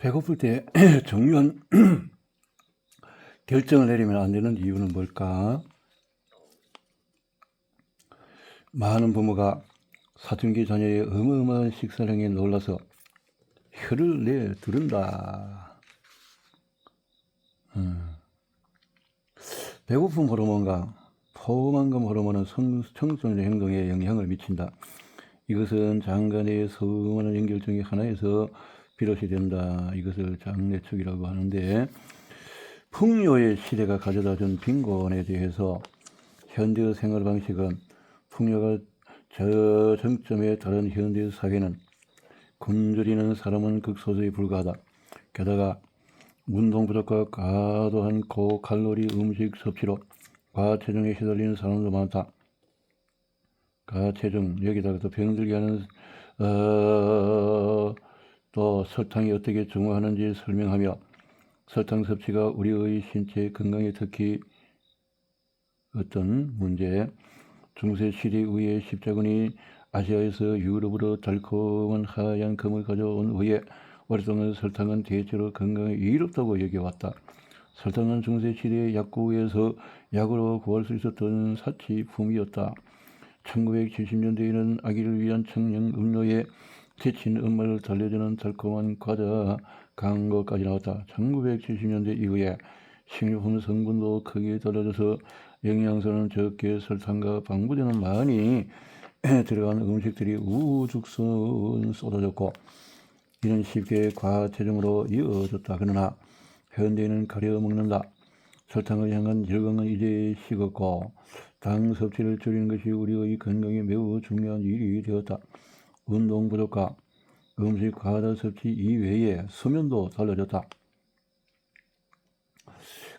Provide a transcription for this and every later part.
배고플 때 중요한 결정을 내리면 안 되는 이유는 뭘까? 많은 부모가 사춘기 자녀의 어마어마한 식사량에 놀라서 혀를 내두른다. 배고픔 호르몬과 포만감 호르몬은 청소년의 행동에 영향을 미친다. 이것은 장가 내의 수많은 연결 중에 하나에서 비롯이 된다. 이것을 장내축이라고 하는데, 풍요의 시대가 가져다준 빈곤에 대해서 현대의 생활 방식은 풍요가 저정점에 달한 현대 사회는 굶주리는 사람은 극소수에 불과하다. 게다가 운동 부족과 과도한 고칼로리 음식 섭취로 과체중에 시달리는 사람도 많다. 과체중, 여기다가 또 병들게 하는 또 설탕이 어떻게 중화하는지 설명하며 설탕 섭취가 우리의 신체 건강에 특히 어떤 문제, 중세 시대 의의 십자군이 아시아에서 유럽으로 달콤한 하얀 금을 가져온 후에 오랫동안 설탕은 대체로 건강에 이롭다고 여겨왔다. 설탕은 중세 시대의 약국에서 약으로 구할 수 있었던 사치품이었다. 1970년대에는 아기를 위한 청량 음료에 데친 엄마를 달래주는 달콤한 과자 광고까지 나왔다. 1970년대 이후에 식료품 성분도 크게 달라져서 영양소는 적게 설탕과 방부제는 많이 들어간 음식들이 우후죽순 쏟아졌고 이는 쉽게 과체중으로 이어졌다. 그러나 현대인은 가려 먹는다. 설탕을 향한 열광은 이제 식었고 당 섭취를 줄이는 것이 우리의 건강에 매우 중요한 일이 되었다. 운동 부족과 음식 과다 섭취 이외에 수면도 달라졌다.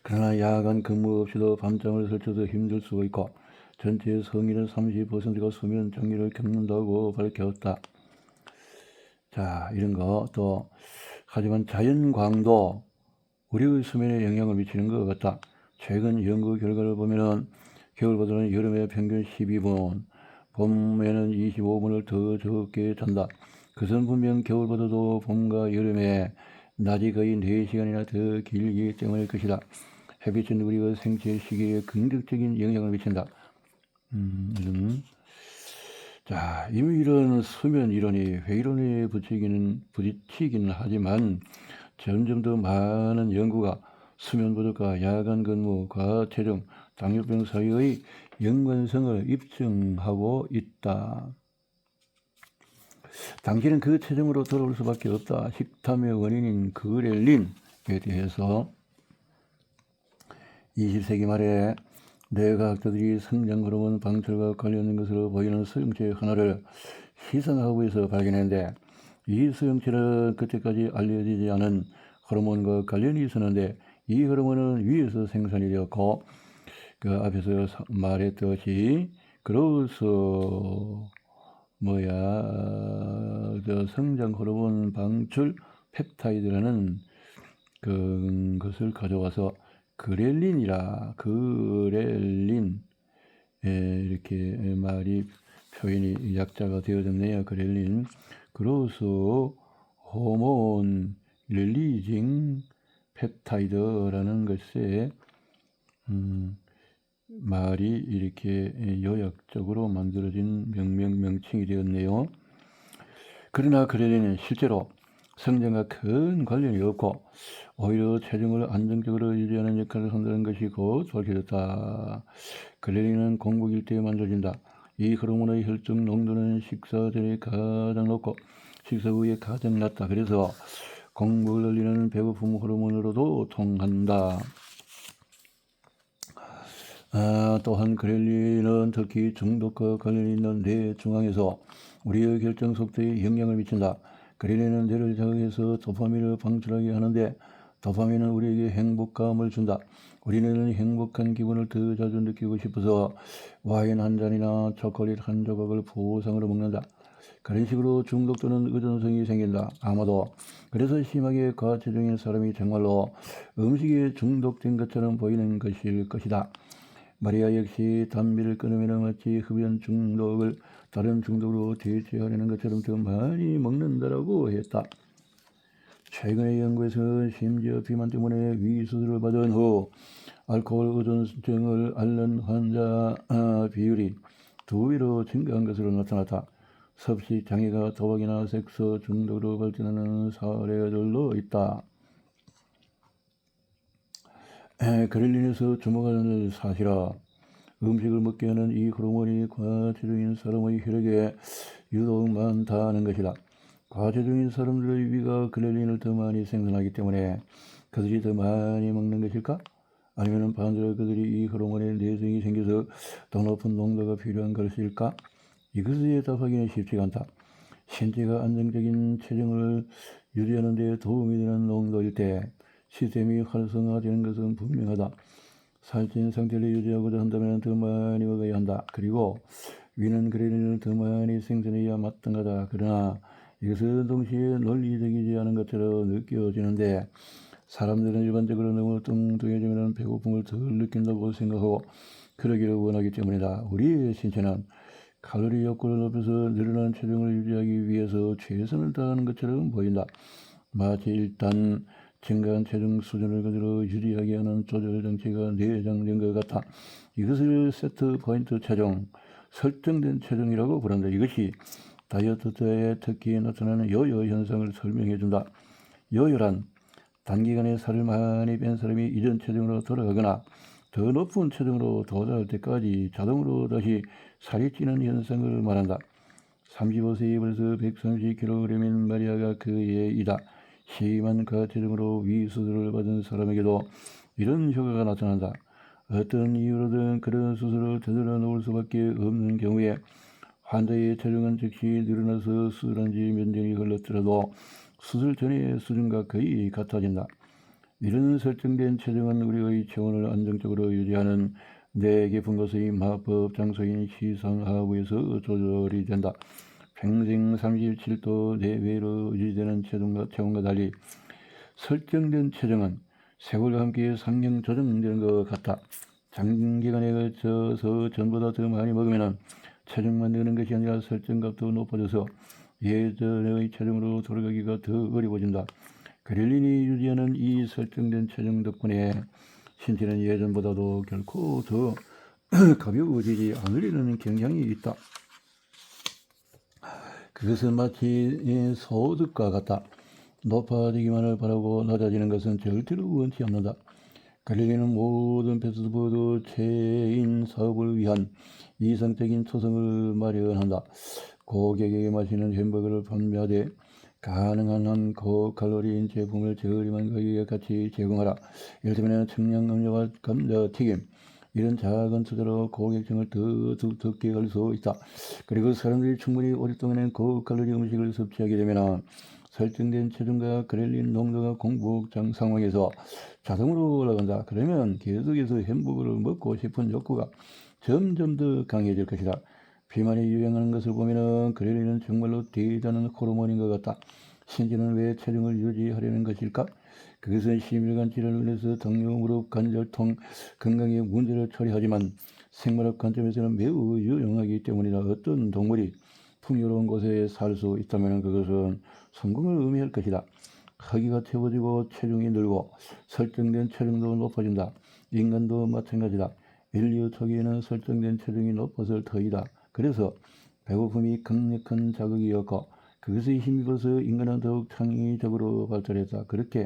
그러나 야간 근무 없이도 밤잠을 설쳐도 힘들 수가 있고 전체 성인의 30%가 수면 장애를 겪는다고 밝혔다. 자, 이런 거 또 하지만 자연광도 우리의 수면에 영향을 미치는 것 같다. 최근 연구 결과를 보면은 겨울보다는 여름에 평균 12분, 봄에는 25분을 더 적게 잔다. 그것은 분명 겨울보다도 봄과 여름에 낮이 거의 4시간이나 더 길기 때문일 것이다. 햇빛은 우리의 생체 시계에 긍정적인 영향을 미친다. 자, 이미 이런 수면 이론이 회의론에 부딪히기는 하지만 점점 더 많은 연구가 수면 부족과 야간 근무, 과체중, 당뇨병 사이의 연관성을 입증하고 있다. 당신은 그 체중으로 돌아올 수밖에 없다. 식탐의 원인인 그렐린에 대해서 20세기 말에 뇌과학자들이 성장 호르몬 방출과 관련된 것으로 보이는 수용체 하나를 희석하고에서 발견했는데 이 수용체는 그때까지 알려지지 않은 호르몬과 관련이 있었는데 이 호르몬은 위에서 생산이 되었고 그 앞에서 말했듯이 그로스 성장 호르몬 방출 펩타이드라는 그것을 가져와서 그렐린 이렇게 말이 표현이 약자가 되어졌네요. 그렐린 그로스 호르몬 릴리징 펩타이드라는 것에 말이 이렇게 요약적으로 만들어진 명칭이 되었네요. 그러나 그렐린은 실제로 성장과 큰 관련이 없고 오히려 체중을 안정적으로 유지하는 역할을 한다는 것이 곧 밝혀졌다. 그렐린은 공복일 때 만들어진다. 이 호르몬의 혈중 농도는 식사 전에 가장 높고 식사 후에 가장 낮다. 그래서 공복을 늘리는 배고픔 호르몬으로도 통한다. 또한 그렐린은 특히 중독과 관련이 있는 뇌 중앙에서 우리의 결정 속도에 영향을 미친다. 그렐린은 뇌를 자극해서 도파민을 방출하게 하는데 도파민은 우리에게 행복감을 준다. 우리는 행복한 기분을 더 자주 느끼고 싶어서 와인 한 잔이나 초콜릿 한 조각을 보상으로 먹는다. 그런 식으로 중독 또는 의존성이 생긴다. 아마도 그래서 심하게 과체중인 사람이 정말로 음식에 중독된 것처럼 보이는 것일 것이다. 마리아 역시 담배를 끊으면 마치 흡연 중독을 다른 중독으로 대체하려는 것처럼 더 많이 먹는다라고 했다. 최근의 연구에서 심지어 비만 때문에 위수술을 받은 후 알코올 의존증을 앓는 환자 비율이 2배로 증가한 것으로 나타났다. 섭식 장애가 도박이나 섹스 중독으로 발전하는 사례들도 있다. 그렐린에서 주목하는 사실아, 음식을 먹게 하는 이 호르몬이 과체중인 사람의 혈액에 유독 많다는 것이다. 과체중인 사람들의 위가 그렐린을 더 많이 생산하기 때문에 그들이 더 많이 먹는 것일까? 아니면 반대로 그들이 이 호르몬에 내성이 생겨서 더 높은 농도가 필요한 것일까? 이것에 답하기는 쉽지가 않다. 신체가 안정적인 체중을 유지하는 데 도움이 되는 농도일 때 시스템이 활성화되는 것은 분명하다. 살찐 상태를 유지하고자 한다면 더 많이 먹어야 한다. 그리고 위는 그렐린을 더 많이 생산해야 마땅하다. 그러나 이것은 동시에 논리적이지 않은 것처럼 느껴지는데 사람들은 일반적으로 너무 뚱뚱해지면 배고픔을 덜 느낀다고 생각하고 그러기를 원하기 때문이다. 우리의 신체는 칼로리 욕구를 높여서 늘어난 체중을 유지하기 위해서 최선을 다하는 것처럼 보인다. 마치 일단 증가한 체중 수준을 그대로 유지하게 하는 조절 장치가 내장된 것 같아. 이것을 세트 포인트 체중, 설정된 체중이라고 부른다. 이것이 다이어트 때에 특히 나타나는 요요 현상을 설명해준다. 요요란 단기간에 살을 많이 뺀 사람이 이전 체중으로 돌아가거나 더 높은 체중으로 도달할 때까지 자동으로 다시 살이 찌는 현상을 말한다. 35세에 벌써 130kg인 마리아가 그 예이다. 심한 과체중으로 위수술을 받은 사람에게도 이런 효과가 나타난다. 어떤 이유로든 그런 수술을 되돌아 놓을 수밖에 없는 경우에 환자의 체중은 즉시 늘어나서 수술한 지 몇 년이 흘렀더라도 수술 전의 수준과 거의 같아진다. 이런 설정된 체중은 우리의 체온을 안정적으로 유지하는 네 깊은 곳의 마법 장소인 시상하부에서 조절이 된다. 평생 37도 내외로 유지되는 체온과 달리 설정된 체중은 세월과 함께 상향 조정되는 것 같다. 장기간에 걸쳐서 전보다 더 많이 먹으면 체중만 느는 것이 아니라 설정값도 높아져서 예전의 체중으로 돌아가기가 더 어려워진다. 그렐린이 유지하는 이 설정된 체중 덕분에 신체는 예전보다도 결코 더 가벼워지지 않으려는 경향이 있다. 그것은 마치 소득과 같다. 높아지기만을 바라고 낮아지는 것은 절대로 원치 않는다. 그렐린은 모든 패스트푸드 체인 사업을 위한 이상적인 초성을 마련한다. 고객에게 맛있는 햄버거를 판매하되 가능한 한 고칼로리인 제품을 저렴한 가격에 같이 제공하라. 예를 들면 청량음료와 감자튀김, 이런 작은 투자로 고객층을 더 두텁게 할 수 있다. 그리고 사람들이 충분히 오랫동안 고칼로리 음식을 섭취하게 되면 설정된 체중과 그렐린 농도가 공복장 상황에서 자동으로 올라간다. 그러면 계속해서 햄버거를 먹고 싶은 욕구가 점점 더 강해질 것이다. 비만이 유행하는 것을 보면 그렐린은 정말로 대단한 호르몬인 것 같다. 신체는 왜 체중을 유지하려는 것일까? 그것은 심혈관 질환을 인해서 당뇨, 무릎, 관절통, 건강의 문제를 처리하지만 생물학 관점에서는 매우 유용하기 때문이다. 어떤 동물이 풍요로운 곳에 살 수 있다면 그것은 성공을 의미할 것이다. 크기가 채워지고 체중이 늘고 설정된 체중도 높아진다. 인간도 마찬가지다. 인류 초기에는 설정된 체중이 높았을 터이다. 그래서 배고픔이 강력한 자극이었고 그것에 힘입어서 인간은 더욱 창의적으로 발달했다. 그렇게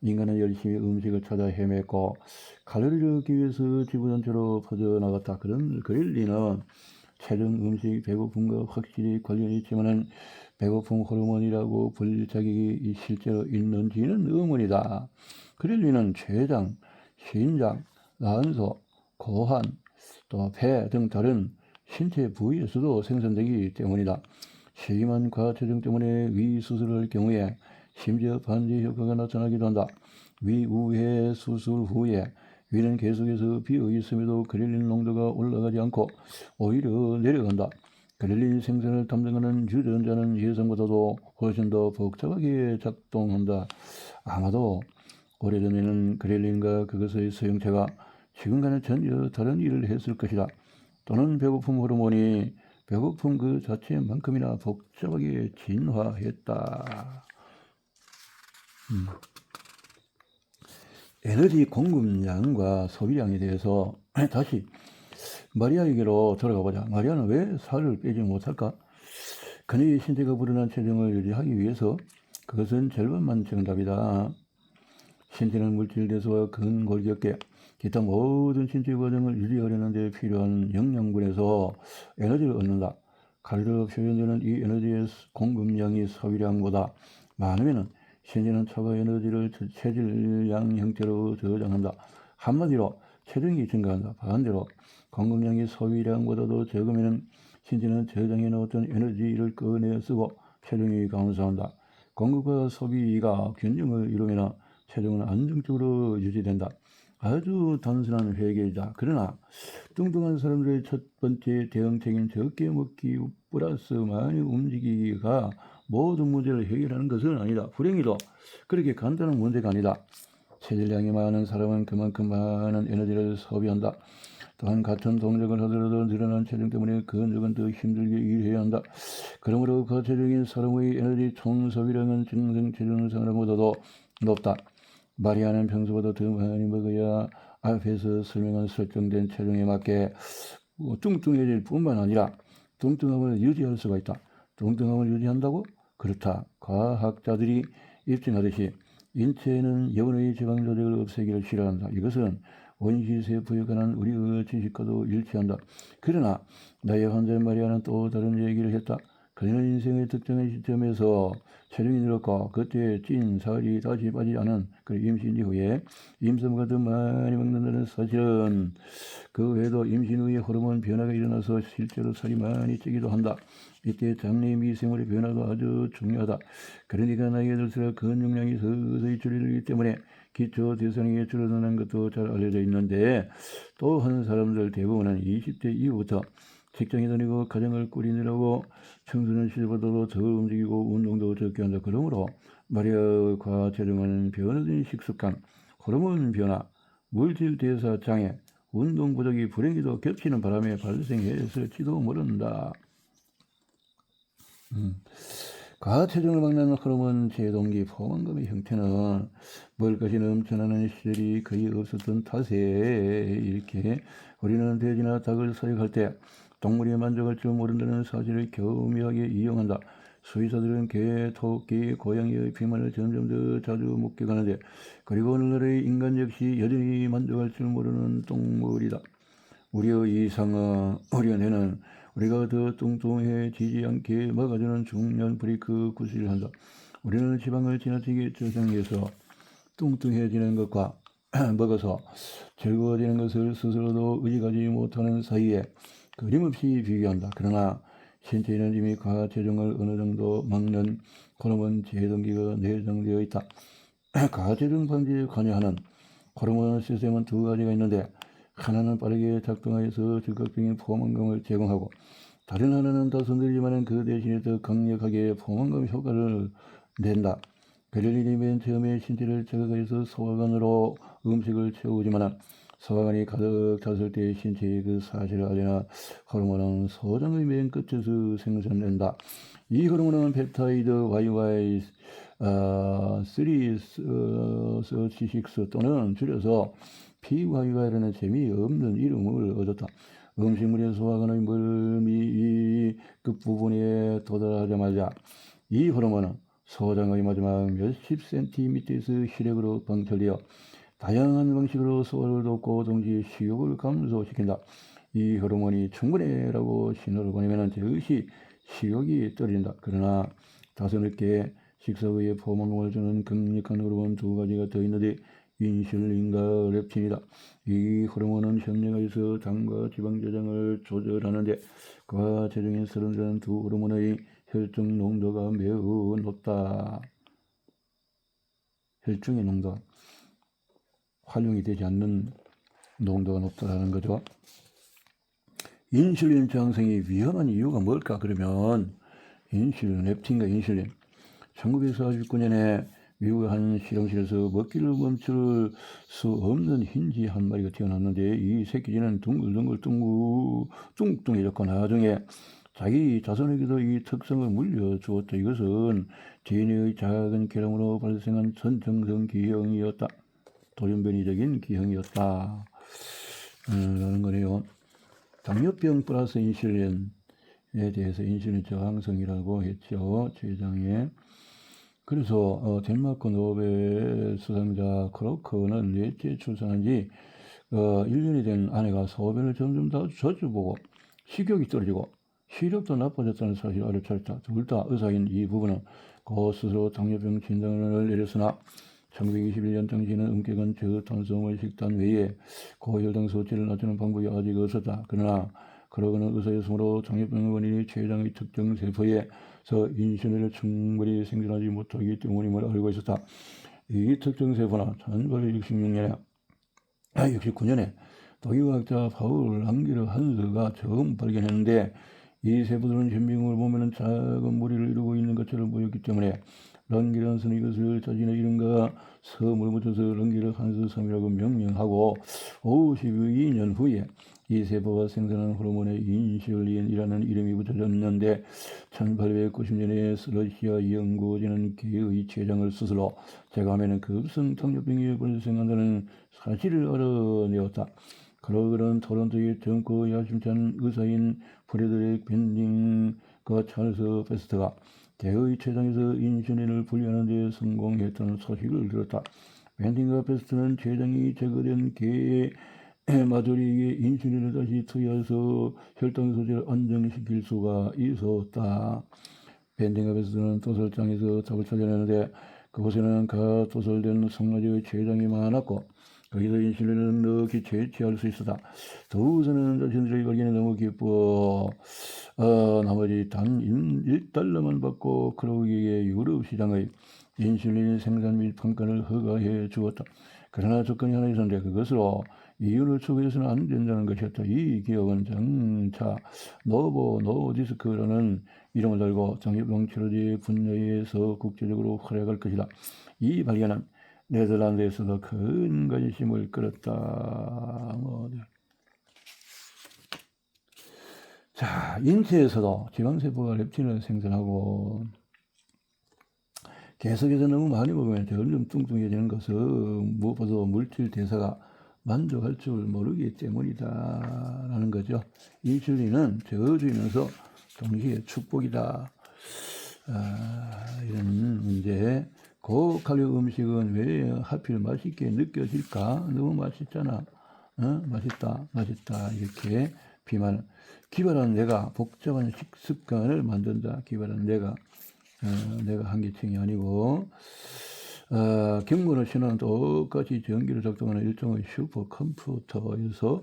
인간은 열심히 음식을 찾아 헤맸고 칼로리를 얻기 위해서 지구 전체로 퍼져나갔다. 그런 그렐린은 체중, 음식, 배고픔과 확실히 관련이 있지만 배고픔 호르몬이라고 불릴 자격이 실제로 있는지는 의문이다. 그렐린은 췌장, 신장, 난소, 고환, 또 폐 등 다른 신체 부위에서도 생산되기 때문이다. 심한 과체중 때문에 위 수술을 할 경우에 심지어 반대 효과가 나타나기도 한다. 위우회 수술 후에 위는 계속해서 비어 있음에도 그렐린 농도가 올라가지 않고 오히려 내려간다. 그렐린 생산을 담당하는 유전자는 예상보다도 훨씬 더 복잡하게 작동한다. 아마도 오래전에는 그렐린과 그것의 소형체가 지금과는 전혀 다른 일을 했을 것이다. 또는 배고픔 호르몬이 배고픔 그 자체만큼이나 복잡하게 진화했다. 에너지 공급량과 소비량에 대해서 다시 마리아에게로 돌아가 보자. 마리아는 왜 살을 빼지 못할까? 그녀의 신체가 불어난 체중을 유지하기 위해서 그것은 절반만 정답이다. 신체는 물질 대소와 근골격계 기타 모든 신체 과정을 유지하려는 데 필요한 영양분에서 에너지를 얻는다. 가르로 표현되는 이 에너지의 공급량이 소비량보다 많으면 신체는 차가 에너지를 체질량 형태로 저장한다. 한마디로 체중이 증가한다. 반대로 공급량이 소비량보다도 적으면 신체는 저장해 놓았던 에너지를 꺼내 쓰고 체중이 감소한다. 공급과 소비가 균형을 이루면 체중은 안정적으로 유지된다. 아주 단순한 회계이다. 그러나 뚱뚱한 사람들의 첫 번째 대응책인 적게 먹기 플러스 많이 움직이기가 모든 문제를 해결하는 것은 아니다. 불행히도 그렇게 간단한 문제가 아니다. 체질량이 많은 사람은 그만큼 많은 에너지를 소비한다. 또한 같은 동작을 하더라도 늘어난 체중 때문에 근육은 더 힘들게 일해야 한다. 그러므로 과체중인 사람의 에너지 총 소비량은 정상 체중 사람보다도 높다. 마리아는 평소보다 더 많이 먹어야 앞에서 설명한 설정된 체중에 맞게 뚱뚱해질 뿐만 아니라 뚱뚱함을 유지할 수가 있다. 뚱뚱함을 유지한다고? 그렇다. 과학자들이 입증하듯이 인체는 영혼의 지방 조직을 없애기를 싫어한다. 이것은 원시세포에 관한 우리의 지식과도 일치한다. 그러나 나의 환자 마리아는 또 다른 얘기를 했다. 그녀는 인생의 특정한 시점에서 체중이 늘었고 그때 찐 살이 다시 빠지지 않은 그 임신 이후에 임산부가 더 많이 먹는다는 사실은 그 외에도 임신 후에 호르몬 변화가 일어나서 실제로 살이 많이 찌기도 한다. 이때 장내 미생물의 변화도 아주 중요하다. 그러니까 나이가 들수록 근육량이 서서히 줄이기 때문에 기초 대사량이 줄어드는 것도 잘 알려져 있는데 또한 사람들 대부분은 20대 이후부터 직장에 다니고 가정을 꾸리느라고 청소년 시절보다도 더 움직이고 운동도 적게 한다. 그러므로 마리아의 과체중은 변화된 식습관, 호르몬 변화, 물질 대사 장애, 운동 부족이 불행히도 겹치는 바람에 발생했을지도 모른다. 과체중을 막는 호르몬 제동기 포만감의 형태는 먹을 것이 넘쳐나는 시절이 거의 없었던 탓에 이렇게 우리는 돼지나 닭을 사육할 때 동물이 만족할 줄 모른다는 사실을 교묘하게 이용한다. 수의사들은 개, 토끼, 고양이의 비만을 점점 더 자주 목격하는데 그리고 오늘날의 인간 역시 여전히 만족할 줄 모르는 동물이다. 우리의 이상은 우리 뇌는 우리가 더 뚱뚱해지지 않게 막아주는 중요한 브레이크 구실을 한다. 우리는 지방을 지나치게 저장해서 뚱뚱해지는 것과 먹어서 즐거워지는 것을 스스로도 의식하지 못하는 사이에 끊임없이 비교한다. 그러나 신체에는 이미 과체중을 어느 정도 막는 호르몬 제동기가 내장되어 있다. 과체중 방지에 관여하는 호르몬 시스템은 두 가지가 있는데 하나는 빠르게 작동하여서 즉각적인 포만감을 제공하고 다른 하나는 더 손들지만 그 대신에 더 강력하게 포만감 효과를 낸다. 베를린이 맨 처음에 신체를 자극해서 소화관으로 음식을 채우지만 소화관이 가득 찼을 때 신체의 그 사실을 알려나 호르몬은 소장의 맨 끝에서 생산된다. 이 호르몬은 펩타이드 YY336 또는 줄여서 PYY라는 재미없는 이름을 얻었다. 음식물의 소화관의 멀미 끝부분에 도달하자마자 이 호르몬은 소장의 마지막 몇십 센티미터에서 혈액으로 방출되어 다양한 방식으로 소화를 돕고 동시에 식욕을 감소시킨다. 이 호르몬이 충분해라고 신호를 보내면 즉시 식욕이 떨어진다. 그러나 다소 늦게 식사 후에 포만감을 주는 강력한 호르몬 두 가지가 더 있는데 인슐린과 렙틴이다. 이 호르몬은 혈내에서 당과 지방 저장을 조절하는데 과체중인 사람들은 두 호르몬의 혈중 농도가 매우 높다. 혈중의 농도, 활용이 되지 않는 농도가 높다라는 거죠. 인슐린 저항성이 위험한 이유가 뭘까? 그러면 인슐린, 렙틴과 인슐린. 1949년에 미국의 한 실험실에서 먹기를 멈출 수 없는 흰쥐 한 마리가 태어났는데 이 새끼쥐는 둥글둥글 뚱뚱해졌고 나중에 자기 자손에게도 이 특성을 물려주었다. 이것은 DNA의 작은 결함으로 발생한 선정성 기형이었다. 돌연변이적인 기형이었다. 라는 거네요. 당뇨병 플러스 인슐린에 대해서 인슐린 저항성이라고 했죠. 제장에. 그래서 덴마크 노벨 수상자 크로크는 넷째 출산한 지 1년이 된 아내가 소변을 점점 더 자주 보고 식욕이 떨어지고 시력도 나빠졌다는 사실을 알려차렸다. 둘 다 의사인 이 부부는 그 스스로 당뇨병 진단을 내렸으나 1921년 당시에는 엄격한 저탄수화물 식단 외에 고혈당 수치를 낮추는 방법이 아직 없었다. 그러나 크로크는 의사였으므로 당뇨병의 원인이 췌장의 특정 세포에서 인슐린을 충분히 생산하지 못하기 때문임을 알고 있었다. 이 특정 세포는 1869년에 독일과학자 파울 랑게르 한스가 처음 발견했는데 이 세포들은 현미경을 보면 작은 무리를 이루고 있는 것처럼 보였기 때문에 랑게르 한스는 이것을 자신의 이름과 성을 붙여서 랑게르 한스 3이라고 명명하고 52년 후에 이 세포가 생산하는 호르몬에 인슐린이라는 이름이 붙여졌는데 1890년에 러시아 연구진은 개의 췌장을 스스로 제거하면 급성 당뇨병이 발생한다는 사실을 알아내었다. 크로그는 토론토의 젊고 야심찬 의사인 프레드릭 벤딩과 찰스 베스트가 개의 췌장에서 인슐린을 분리하는 데 성공했다는 소식을 들었다. 벤딩과 베스트는 췌장이 제거된 개의 마조리에게 인슐린을 다시 투여해서 혈당 수치를 안정시킬 수가 있었다. 벤딩과 베스트는 도설장에서 답을 찾아내는데 그곳에는 가도설된 성가지의 췌장이 많았고 거기서 인슐린을 넣기 채취할 수 있었다. 도우서는 자신들의 발견에 너무 기뻐 나머지 단 1달러만 받고 크로우에게 유럽 시장의 인슐린 생산 및 판관을 허가해 주었다. 그러나 조건이 하나 있었는데 그것으로 이윤을 추구해서는 안 된다는 것이었다. 이 기업은 장차 노보 노디스크라는 이름을 달고 당뇨병 치료제 분야에서 국제적으로 활약할 것이다. 이 발견은 네덜란드에서도 큰 관심을 끌었다. 자, 인체에서도 지방세포가 렙틴을 생산하고 계속해서 너무 많이 먹으면 점점 뚱뚱해지는 것은 무엇보다도 물질 대사가 만족할 줄 모르기 때문이다 라는 거죠. 인슐린은 저주이면서 동시에 축복이다. 이런 문제. 고칼로리 음식은 왜 하필 맛있게 느껴질까? 너무 맛있잖아. 맛있다 이렇게 비만. 기발한 내가 복잡한 식습관을 만든다. 기발한 내가 한계층이 아니고 경고를 신호는 똑같이 전기를 작동하는 일종의 슈퍼컴퓨터에서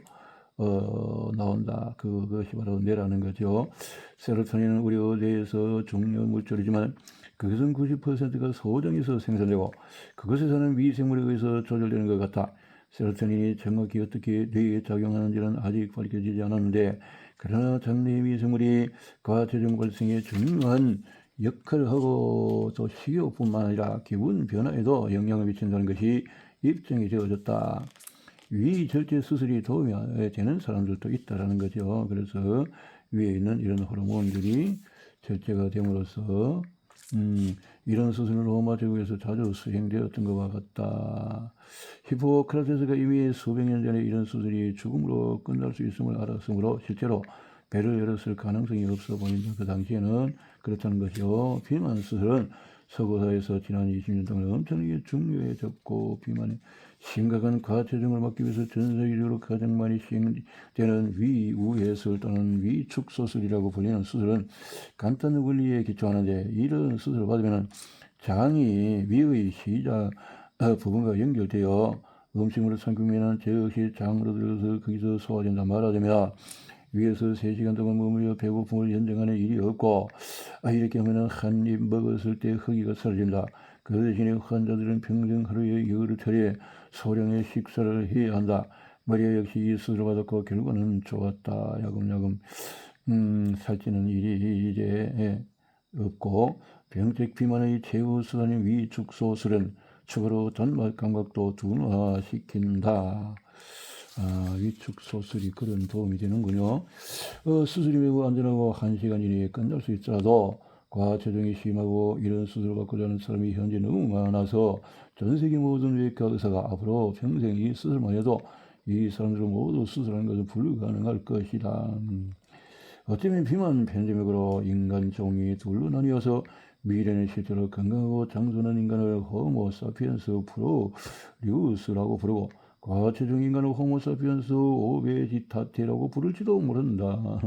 나온다. 그것이 바로 뇌라는 거죠. 세로토닌은 우리 뇌에서 중요 물질이지만 그것은 90%가 소장에서 생산되고 그것에 사는 미생물에 의해서 조절되는 것 같다. 세로토닌이 정확히 어떻게 뇌에 작용하는지는 아직 밝혀지지 않았는데 그러나 장내 미생물이 과체중 발생에 중요한 역할을 하고 또 식욕뿐만 아니라 기분 변화에도 영향을 미친다는 것이 입증이 되어졌다. 위절제 수술이 도움이 되는 사람들도 있다라는 거죠. 그래서 위에 있는 이런 호르몬들이 절제가 됨으로써 이런 수술은 로마 제국에서 자주 수행되었던 것과 같다. 히포크라테스가 이미 수백 년 전에 이런 수술이 죽음으로 끝날 수 있음을 알았으므로 실제로 배를 열었을 가능성이 없어 보인다. 그 당시에는 그렇다는 것이요. 비만 수술은 서구사에서 지난 20년 동안 엄청나게 중요해졌고 비만의 심각한 과체중을 막기 위해서 전 세계적으로 가장 많이 시행되는 위우해술 또는 위축소술이라고 불리는 수술은 간단한 원리에 기초하는데 이런 수술을 받으면 장이 위의 시작 부분과 연결되어 음식물을 삼키면 즉시 장으로 들어서 거기서 소화된다. 말하자면 위에서 3시간 동안 머물러 배고픔을 연장하는 일이 없고 이렇게 하면 한 입 먹었을 때 허기가 사라진다. 그 대신에 환자들은 평생 하루에 여러 차례 소량의 식사를 해야 한다. 마리아 역시 이 수술을 받았고 결과는 좋았다. 야금야금 살찌는 일이 이제 없고 병적 비만의 최후 수단인 위축소술은 추가로 단맛 감각도 둔화시킨다. 위축 수술이 그런 도움이 되는군요. 수술이 매우 안전하고 1시간 이내에 끝날 수 있더라도 과체중이 심하고 이런 수술을 받고자 하는 사람이 현재 너무 많아서 전 세계 모든 외과 의사가 앞으로 평생 이 수술만 해도 이 사람들을 모두 수술하는 것은 불가능할 것이다. 어쩌면 비만 팬데믹으로 인간 종이 둘로 나뉘어서 미래는 실제로 건강하고 장수한 인간을 호모 사피엔스 프로리우스라고 부르고 과체중 인간을 호모 사피엔스 오베지타테라고 부를지도 모른다.